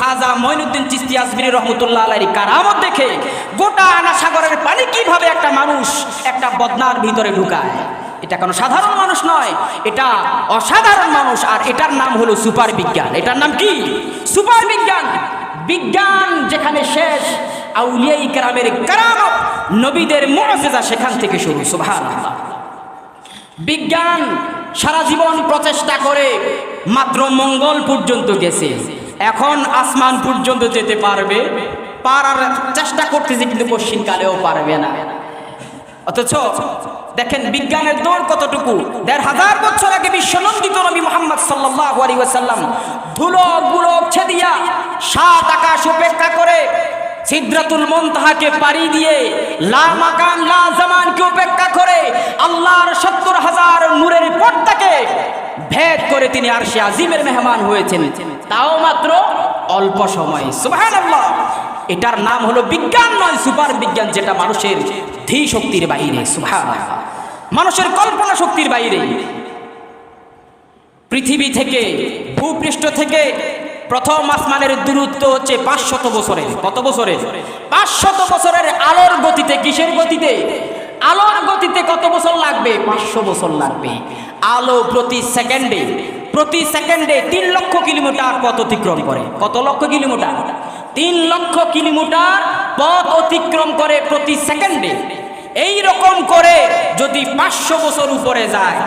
খাজা মঈনুদ্দিন চিশতি আজমিরি রহমতুল্লাহ আলাইহির কারামত দেখে গোটা আনা সাগরের পানি কিভাবে একটা মানুষ একটা বদনার ভিতরে ঢুকায়। এটা কোনো সাধারণ মানুষ নয়, এটা অসাধারণ মানুষ। আর এটার নাম হলো সুপার বিজ্ঞান। এটার নাম কি? সুপার বিজ্ঞান। বিজ্ঞান যেখানে শেষ, আউলিয়া ইকরামের কারামত, নবীদের মুআজিজা সেখান থেকে শুরু। সুবহানাল্লাহ। বিজ্ঞান সারা জীবন প্রচেষ্টা করে মাত্র মঙ্গল পর্যন্ত গেছে, এখন আসমান পর্যন্ত যেতে পারবে, পারার চেষ্টা করতেছে, কিন্তু পশ্চিমকালেও পারবে না। অথচ দেখেন বিজ্ঞানের দৌড় কতটুকু। ১৫০০ বছর আগে বিশ্বনন্দিত নবী মুহাম্মদ সাল্লাল্লাহু আলাইহি ওয়াসাল্লাম ধুলো গোলক ছেদিয়া ৭ আকাশ উপেক্ষা করে সিদরাতুল মুনতাহাকে পাড়ি দিয়ে লা মাকান লা জামানকে উপেক্ষা করে আল্লাহর ৭০,০০০ নূরের পর্দাকে ভেদ করে তিনি আরশে আজিমের মেহমান হয়েছেন, তাও মাত্র অল্প সময়। সুবহানাল্লাহ। এটার নাম হলো বিজ্ঞান নয়, সুপার বিজ্ঞান, যেটা মানুষের ধী শক্তির বাইরে। সুবহানাল্লাহ। মানুষের কল্পনা শক্তির বাইরে। পৃথিবী থেকে, ভূপৃষ্ঠ থেকে প্রথম আসমানের দূরত্ব হচ্ছে ৫০০ বছরের। কত বছরের? ৫০০ বছরের আলোর গতিতে। কিসের গতিতে? আলোর গতিতে। কত বছর লাগবে? ৫০০ বছর লাগবে। আলো প্রতি সেকেন্ডে ৩ লক্ষ কিলোমিটার পথ অতিক্রম করে। কত লক্ষ কিলোমিটার? ৩ লক্ষ কিলোমিটার পথ অতিক্রম করে প্রতি সেকেন্ডে। এই রকম করে যদি ৫০০ বছর উপরে যায়,